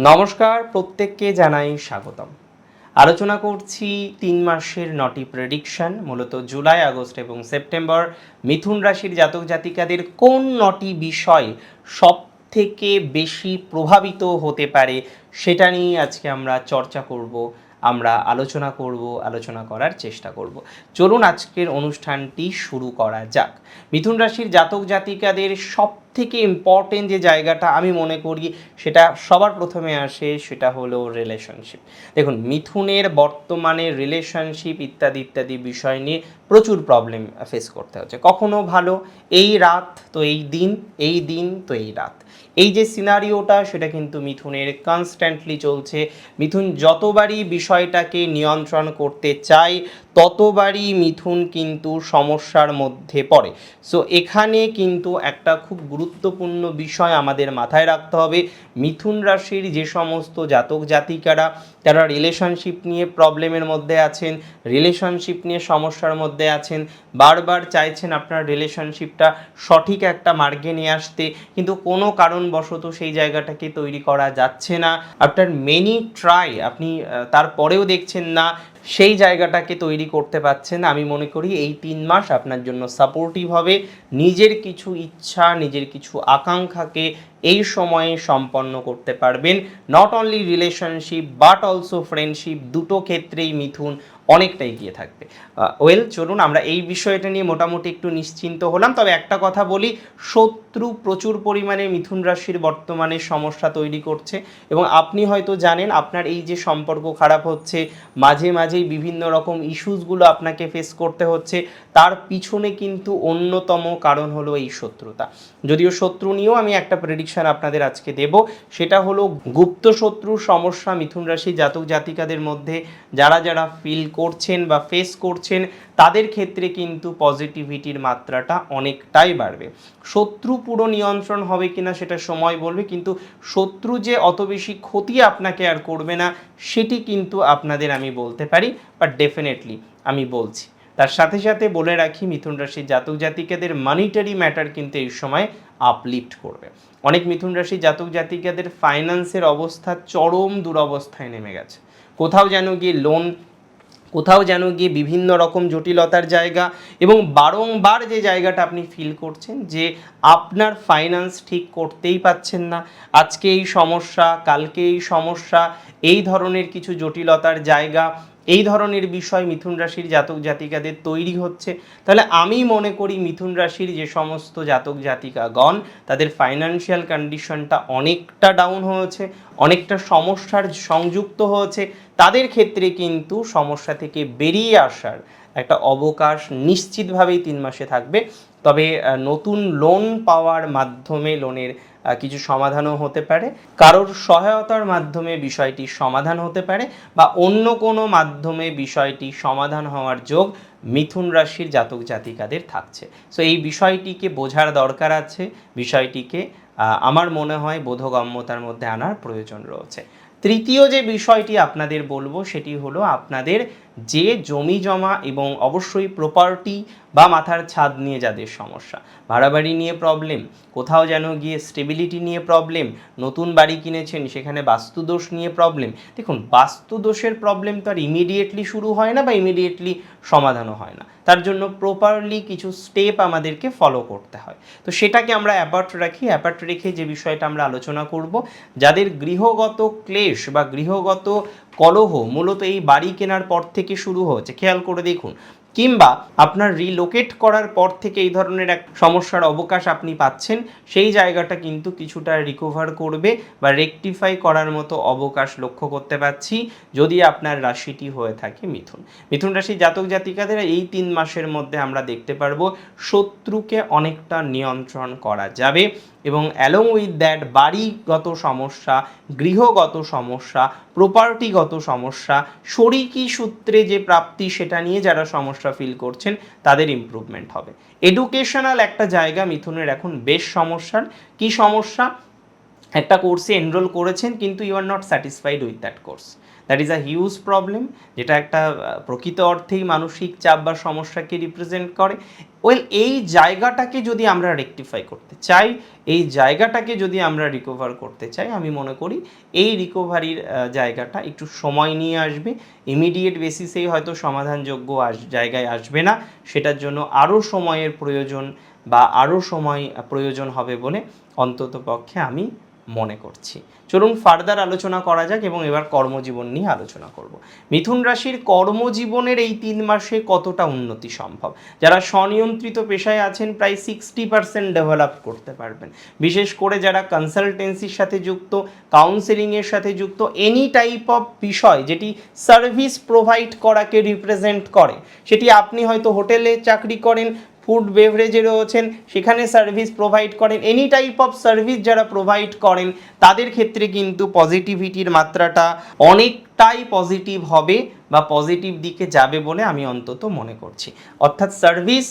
নমস্কার, প্রত্যেককে জানাই স্বাগতম। আলোচনা করছি 3 মাসের নটি প্রেডিকশন, মূলত জুলাই, আগস্ট এবং সেপ্টেম্বর মিথুন রাশির জাতক জাতিকাদের কোন নটি বিষয় সব থেকে বেশি প্রভাবিত হতে পারে সেটা নিয়ে আজকে আমরা চর্চা করব, আমরা আলোচনা করার চেষ্টা করব। চলুন আজকের অনুষ্ঠানটি শুরু করা যাক। মিথুন রাশির জাতক জাতিকাদের সব থেকে ইম্পর্টেন্ট যে জায়গাটা আমি মনে করি সেটা সবার প্রথমে আসে, সেটা হলো রিলেশনশিপ। দেখুন, মিথুনের বর্তমানে রিলেশনশিপ ইত্যাদি ইত্যাদি বিষয় নিয়ে প্রচুর প্রবলেম ফেস করতে হচ্ছে। কখনো ভালো, এই রাত তো এই দিন, এই দিন তো এই রাত, এই যে সিনারিওটা সেটা কিন্তু মিথুনের কনস্ট্যান্টলি চলছে। মিথুন যতবারই বিষয়টাকে নিয়ন্ত্রণ করতে চায় ততবারই মিথুন কিন্তু সমস্যার মধ্যে পড়ে। সো এখানে কিন্তু একটা খুব গুরুত্বপূর্ণ বিষয় আমাদের মাথায় রাখতে হবে। মিথুন রাশির যে সমস্ত জাতক জাতিকারা তারা রিলেশনশিপ নিয়ে প্রবলেমের মধ্যে আছেন, রিলেশনশিপ নিয়ে সমস্যার মধ্যে আছেন, বারবার চাইছেন আপনার রিলেশনশিপটা সঠিক একটা মার্গে নিয়ে আসতে, কিন্তু কোনো কারণবশত সেই জায়গাটাকে তৈরি করা যাচ্ছে না। আফটার মেনি ট্রাই আপনি তারপরেও দেখছেন না সেই জায়গাটাকে তৈরি করতে পারছেন। আমি মনে করি এই 3 মাস আপনার জন্য সাপোর্টিভ হবে। নিজের কিছু ইচ্ছা, নিজের কিছু আকাঙ্ক্ষাকে এই সময়ে সম্পন্ন করতে পারবেন। Not only relationship but also friendship, দুটো ক্ষেত্রেই মিথুন অনেকটা এগিয়ে থাকবে। চলুন আমরা এই বিষয়টা নিয়ে মোটামুটি একটু নিশ্চিন্ত হলাম। তবে একটা কথা বলি, শত্রু প্রচুর পরিমাণে মিথুন রাশির বর্তমানে সমস্যা তৈরি করছে, এবং আপনি হয়তো জানেন আপনার এই যে সম্পর্ক খারাপ হচ্ছে, মাঝে মাঝেই বিভিন্ন রকম ইস্যুসগুলো আপনাকে ফেস করতে হচ্ছে, তার পিছনে কিন্তু অন্যতম কারণ হলো এই শত্রুতা। যদিও শত্রু নিয়েও আমি একটা প্রেডিকশন আপনাদের আজকে দেব, সেটা হলো গুপ্ত শত্রুর সমস্যা মিথুন রাশি জাতক জাতিকাদের মধ্যে যারা যারা ফিল করছেন বা ফেস করছেন তাদের ক্ষেত্রে কিন্তু পজিটিভিটির মাত্রাটা অনেকটাই বাড়বে। শত্রু পুরো নিয়ন্ত্রণ হবে কিনা সেটা সময় বলবে, কিন্তু শত্রু যে অত বেশি ক্ষতি আপনাকে আর করবে না সেটি কিন্তু আপনাদের আমি বলতে পারি, বাট ডেফিনেটলি আমি বলছি। তার সাথে সাথে বলে রাখি, মিথুন রাশির জাতক জাতিকাদের মানিটারি ম্যাটার কিন্তু এই সময় আপলিফ্ট করবে। অনেক মিথুন রাশির জাতক জাতিকাদের ফাইন্যান্সের অবস্থা চরম দুরবস্থায় নেমে গেছে। কোথাও যেন গিয়ে লোন, কোথাও যেন গিয়ে বিভিন্ন রকম জটিলতার জায়গা, এবং বারংবার যে জায়গাটা আপনি ফিল করছেন যে আপনার ফাইন্যান্স ঠিক করতেই পাচ্ছেন না, আজকে এই সমস্যা, কালকে এই সমস্যা, এই ধরনের কিছু জটিলতার জায়গা, এই ধরনের বিষয় মিথুন রাশির জাতক জাতিকাদের তৈরি হচ্ছে। তাহলে আমি মনে করি মিথুন রাশির যে সমস্ত জাতক জাতিকাগণ তাদের ফাইন্যান্সিয়াল কন্ডিশনটা অনেকটা ডাউন হয়েছে, অনেকটা সমস্যার সংযুক্ত হয়েছে, তাদের ক্ষেত্রে কিন্তু সমস্যা থেকে বেরিয়ে আসার একটা অবকাশ নিশ্চিতভাবেই 3 মাসে থাকবে। তবে নতুন লোন পাওয়ার মাধ্যমে লোনের কিছু সমাধানও হতে পারে, কারোর সহায়তার মাধ্যমে বিষয়টি সমাধান হতে পারে, বা অন্য কোনো মাধ্যমে বিষয়টি সমাধান হওয়ার যোগ মিথুন রাশির জাতক জাতিকাদের থাকছে। সো এই বিষয়টিকে বোঝার দরকার আছে, বিষয়টিকে আমার মনে হয় বোধগম্যতার মধ্যে আনার প্রয়োজন রয়েছে। তৃতীয় যে বিষয়টি আপনাদের বলবো সেটি হলো আপনাদের যে জমি জমা এবং অবশ্যই প্রপার্টি বা মাথার ছাদ নিয়ে যাদের সমস্যা, ভাড়া বাড়ি নিয়ে প্রবলেম, কোথাও যেন গিয়ে স্টেবিলিটি নিয়ে প্রবলেম, নতুন বাড়ি কিনেছেন সেখানে বাস্তুদোষ নিয়ে প্রবলেম। দেখুন, বাস্তুদোষের প্রবলেম তো আর ইমিডিয়েটলি শুরু হয় না বা ইমিডিয়েটলি সমাধানও হয় না, তার জন্য প্রপারলি কিছু স্টেপ আমাদেরকে ফলো করতে হয়। তো সেটাকে আমরা অ্যাপার্ট রাখি। অ্যাপার্ট রেখে যে বিষয়টা আমরা আলোচনা করব, যাদের গৃহগত ক্লেশ বা গৃহগত কলহ মূলত এই বাড়ি কেনার পর থেকে শুরু হয়েছে, খেয়াল করে দেখুন, কিংবা আপনার রিলোকেট করার পর থেকে এই ধরনের এক সমস্যার অবকাশ আপনি পাচ্ছেন, সেই জায়গাটা কিন্তু কিছুটা রিকভার করবে বা রেকটিফাই করার মতো অবকাশ লক্ষ্য করতে পারছি যদি আপনার রাশিটি হয়ে থাকে মিথুন। মিথুন রাশির জাতক জাতিকাদের এই 3 মাসের মধ্যে আমরা দেখতে পারবো শত্রুকে অনেকটা নিয়ন্ত্রণ করা যাবে, এবং অ্যালং উইথ দ্যাট বাড়িগত সমস্যা, গৃহগত সমস্যা, প্রপার্টিগত সমস্যা, শরিকি সূত্রে যে প্রাপ্তি সেটা নিয়ে যারা সমস্যা ফিল করছেন তাদের ইমপ্রুভমেন্ট হবে। এডুকেশনাল একটা জায়গা মিথুনের এখন বেশ সমস্যার। কি সমস্যা? একটা কোর্সে এনরোল করেছেন কিন্তু you are not satisfied with that course, that is a huge problem, যেটা একটা প্রকৃত অর্থেই মানসিক চাপ বা সমস্যাকে রিপ্রেজেন্ট করে। এই জায়গাটাকে যদি আমরা রেকটিফাই করতে চাই, এই জায়গাটাকে যদি আমরা রিকভার করতে চাই, আমি মনে করি এই রিকভারির জায়গাটা একটু সময় নিয়ে আসবে। ইমিডিয়েট বেসিসেই হয়তো সমাধানযোগ্য জায়গায় আসবে না, সেটার জন্য আরও সময়ের প্রয়োজন বা আরও সময় প্রয়োজন হবে বলে অন্তত পক্ষে আমি মনে করছি। চলুন ফার্দার আলোচনা করা যাক এবং এবার কর্মজীবন নিয়ে আলোচনা করব। মিথুন রাশির কর্মজীবনের এই 3 মাসে কতটা উন্নতি সম্ভব? যারা স্বনিয়ন্ত্রিত পেশায় আছেন প্রায় 60% ডেভেলপ করতে পারবেন। বিশেষ করে যারা কনসালটেন্সির সাথে যুক্ত, কাউন্সেলিংয়ের সাথে যুক্ত, এনি টাইপ অফ বিষয় যেটি সার্ভিস প্রোভাইড করাকে রিপ্রেজেন্ট করে, সেটি আপনি হয়তো হোটেলে চাকরি করেন, ফুড বেভারেজে রয়েছেন, সেখানে সার্ভিস প্রোভাইড করেন, এনি টাইপ অফ সার্ভিস যারা প্রোভাইড করেন তাদের ক্ষেত্রে কিন্তু পজিটিভিটির মাত্রাটা অনেকটাই পজিটিভ হবে বা পজিটিভ দিকে যাবে বলে আমি অন্তত মনে করছি। অর্থাৎ সার্ভিস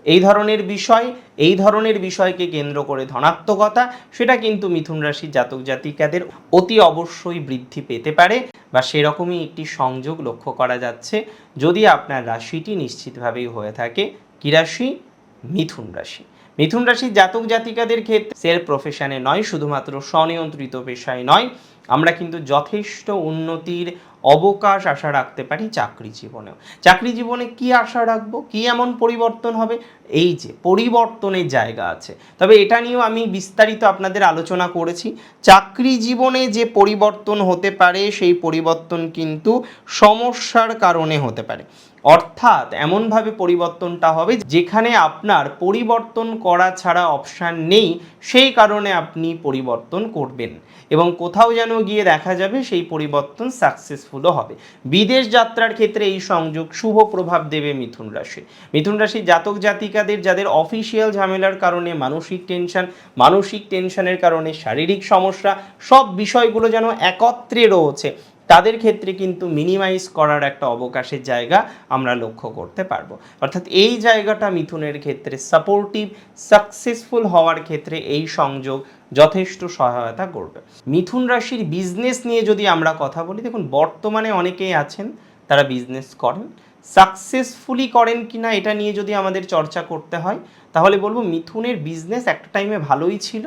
এই ধরনের বিষয়কে কেন্দ্র করে ধনাত্মকতা, সেটা কিন্তু মিথুন রাশির জাতক জাতিকাদের অতি অবশ্যই বৃদ্ধি পেতে পারে বা সেরকমই একটি সংযোগ লক্ষ্য করা যাচ্ছে যদি আপনার রাশিটি নিশ্চিতভাবেই হয়ে থাকে কি রাশি? মিথুন রাশি। মিথুন রাশির জাতক জাতিকাদের ক্ষেত্রে সেলফ প্রফেশনে নয়, শুধুমাত্র স্বনিয়ন্ত্রিত পেশায় নয়, আমরা কিন্তু যথেষ্ট উন্নতির অবকাশ আশা রাখতে পারি চাকরি জীবনেও। চাকরি জীবনে কি আশা রাখবো, কি এমন পরিবর্তন হবে? এই যে পরিবর্তনের জায়গা আছে, তবে এটা নিয়েও আমি বিস্তারিত আপনাদের আলোচনা করেছি। চাকরি জীবনে যে পরিবর্তন হতে পারে সেই পরিবর্তন কিন্তু সমস্যার কারণে হতে পারে। অর্থাৎ এমনভাবে পরিবর্তনটা হবে যেখানে আপনার পরিবর্তন করা ছাড়া অপশান নেই, সেই কারণে আপনি পরিবর্তন করবেন এবং কোথাও যেন গিয়ে দেখা যাবে সেই পরিবর্তন সাকসেসফুলও হবে। বিদেশ যাত্রার ক্ষেত্রে এই সংযোগ শুভ প্রভাব দেবে মিথুন রাশি। মিথুন রাশির জাতক জাতিকাদের যাদের অফিসিয়াল ঝামেলার কারণে মানসিক টেনশনের কারণে শারীরিক সমস্যা, সব বিষয়গুলো যেন একত্রে রয়েছে, তাদের ক্ষেত্রে কিন্তু মিনিমাইজ করার একটা অবকাশের জায়গা আমরা লক্ষ্য করতে পারবো। অর্থাৎ এই জায়গাটা মিথুনের ক্ষেত্রে সাপোর্টিভ, সাকসেসফুল হওয়ার ক্ষেত্রে এই সংযোগ যথেষ্ট সহায়তা করবে। মিথুন রাশির বিজনেস নিয়ে যদি আমরা কথা বলি, দেখুন বর্তমানে অনেকেই আছেন তারা বিজনেস করেন, সাকসেসফুলি করেন কিনা এটা নিয়ে যদি আমাদের চর্চা করতে হয় তাহলে বলবো মিথুনের বিজনেস একটা টাইমে ভালোই ছিল,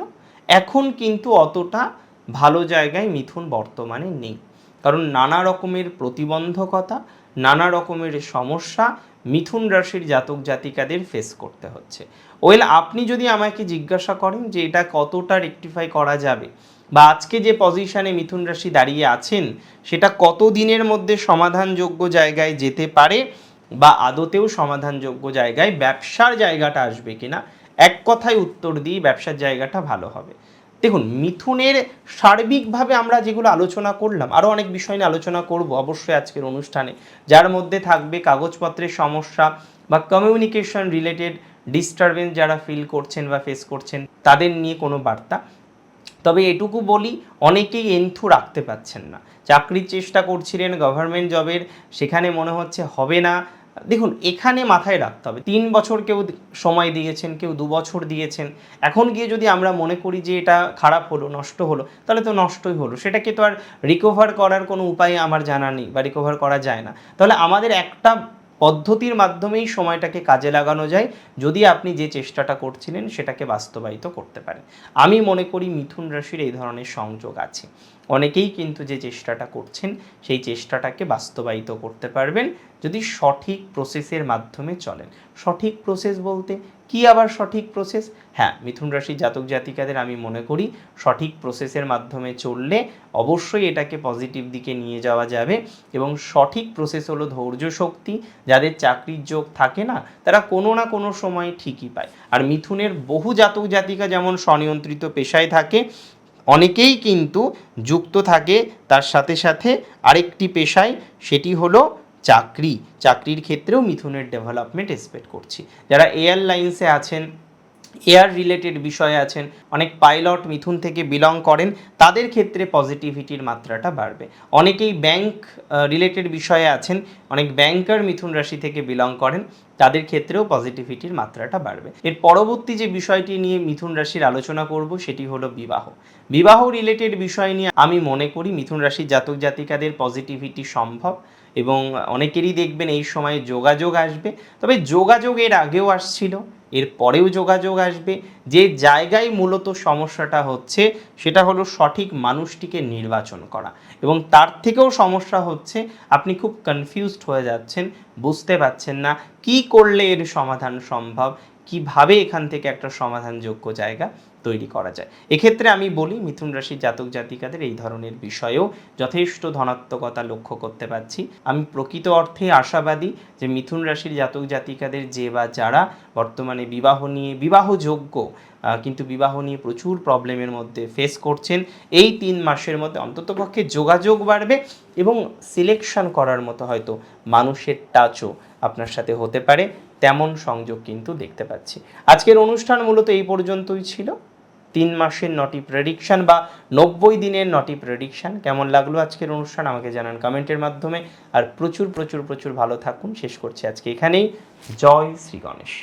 এখন কিন্তু অতটা ভালো জায়গায় মিথুন বর্তমানে নেই। কারণ নানা রকমের প্রতিবন্ধকতা, নানা রকমের সমস্যা মিথুন রাশির জাতক জাতিকাদের ফেস করতে হচ্ছে। আপনি যদি আমাকে জিজ্ঞাসা করেন যে এটা কতটা রেকটিফাই করা যাবে বা আজকে যে পজিশনে মিথুন রাশি দাঁড়িয়ে আছেন সেটা কত দিনের মধ্যে সমাধানযোগ্য জায়গায় যেতে পারে বা আদতেও সমাধানযোগ্য জায়গায় ব্যবসার জায়গাটা আসবে কিনা, এক কথায় উত্তর দিই ব্যবসার জায়গাটা ভালো হবে। দেখুন মিথুনের সার্বিকভাবে আমরা যেগুলো আলোচনা করলাম, আরও অনেক বিষয় নিয়ে আলোচনা করব অবশ্যই আজকের অনুষ্ঠানে, যার মধ্যে থাকবে কাগজপত্রের সমস্যা বা কমিউনিকেশন রিলেটেড ডিস্টারবেন্স যারা ফিল করছেন বা ফেস করছেন তাদের নিয়ে কোনো বার্তা। তবে এটুকু বলি, অনেকেই এন্থু রাখতে পারছেন না, চাকরির চেষ্টা করছিলেন গভর্নমেন্ট জবের, সেখানে মনে হচ্ছে হবে না। দেখুন এখানে মাথায় রাখতে হবে 3 বছর কেউ সময় দিয়েছেন, কেউ 2 বছর দিয়েছেন, এখন গিয়ে যদি আমরা মনে করি যে এটা খারাপ হলো, নষ্ট হলো, তাহলে তো নষ্টই হলো, সেটাকে তো আর রিকভার করার কোনো উপায় আমার জানা নেই বা রিকভার করা যায় না। তাহলে আমাদের একটা পদ্ধতির মাধ্যমেই সময়টাকে কাজে লাগানো যায় যদি আপনি যে চেষ্টাটা করছিলেন সেটাকে বাস্তবায়িত করতে পারেন। আমি মনে করি মিথুন রাশির এই ধরনের সংযোগ আছে, অনেকেই কিন্তু যে চেষ্টাটা করছেন সেই চেষ্টাটাকে বাস্তবায়িত করতে পারবেন যদি সঠিক প্রসেসের মাধ্যমে চলেন। সঠিক প্রসেস বলতে কি আবার সঠিক প্রসেস? হ্যাঁ, মিথুন রাশির জাতক জাতিকাদের আমি মনে করি সঠিক প্রসেসের মাধ্যমে চললে অবশ্যই এটাকে পজিটিভ দিকে নিয়ে যাওয়া যাবে এবং সঠিক প্রসেস হলো ধৈর্য শক্তি। যাদের চাকরির যোগ থাকে না তারা কোনো না কোনো সময় ঠিকই পায়। আর মিথুনের বহু জাতক জাতিকা যেমন স্বনিয়ন্ত্রিত পেশায় থাকে, অনেকেই কিন্তু যুক্ত থাকে তার সাথে সাথে আরেকটি পেশায়, সেটি হলো চাকরির ক্ষেত্রেও মিথুনের ডেভেলপমেন্ট এক্সপেক্ট করছি। যারা এয়ারলাইন্সে আছেন, এয়ার রিলেটেড বিষয়ে আছেন, অনেক পাইলট মিথুন থেকে বিলং করেন, তাদের ক্ষেত্রে পজিটিভিটির মাত্রাটা বাড়বে। অনেকেই ব্যাংক রিলেটেড বিষয়ে আছেন, অনেক ব্যাংকার মিথুন রাশি থেকে বিলং করেন, তাদের ক্ষেত্রেও পজিটিভিটির মাত্রাটা বাড়বে। এর পরবর্তী যে বিষয়টি নিয়ে মিথুন রাশির আলোচনা করব সেটি হলো বিবাহ। বিবাহ রিলেটেড বিষয় নিয়ে আমি মনে করি মিথুন রাশির জাতক জাতিকাদের পজিটিভিটি সম্ভব, এবং অনেকেরই দেখবেন এই সময়ে যোগাযোগ আসবে। তবে যোগাযোগ এর আগেও আসছিল, এর পরেও যোগাযোগ আসবে। যে জায়গায় মূলত সমস্যাটা হচ্ছে সেটা হলো সঠিক মানুষটিকে নির্বাচন করা, এবং তার থেকেও সমস্যা হচ্ছে আপনি খুব কনফিউজড হয়ে যাচ্ছেন, বুঝতে পারছেন না কি করলে এর সমাধান সম্ভব, কিভাবে এখান থেকে একটা সমাধানযোগ্য জায়গা তৈরি করা যায়। এক্ষেত্রে আমি বলি মিথুন রাশির জাতক জাতিকাদের এই ধরনের বিষয়েও যথেষ্ট ধনাত্মকতা লক্ষ্য করতে পারছি। আমি প্রকৃত অর্থে আশাবাদী যে মিথুন রাশির জাতক জাতিকাদের যে বা যারা বর্তমানে বিবাহযোগ্য কিন্তু বিবাহ নিয়ে প্রচুর প্রবলেমের মধ্যে ফেস করছেন, এই 3 মাসের মধ্যে অন্ততপক্ষে যোগাযোগ বাড়বে, এবং সিলেকশন করার মতো হয়তো মানুষের টাচও আপনার সাথে হতে পারে, তেমন সংযোগ কিন্তু দেখতে পাচ্ছি। আজকের অনুষ্ঠান মূলত এই পর্যন্তই ছিল। 3 মাসের নটি প্রেডিকশন বা 90 দিনের নটি প্রেডিকশন। কেমন লাগলো আজকের অনুষ্ঠান আমাকে জানান কমেন্টের মাধ্যমে। আর প্রচুর প্রচুর প্রচুর ভালো থাকুন। শেষ করছি আজকে এখানেই। জয় শ্রী গণেশ।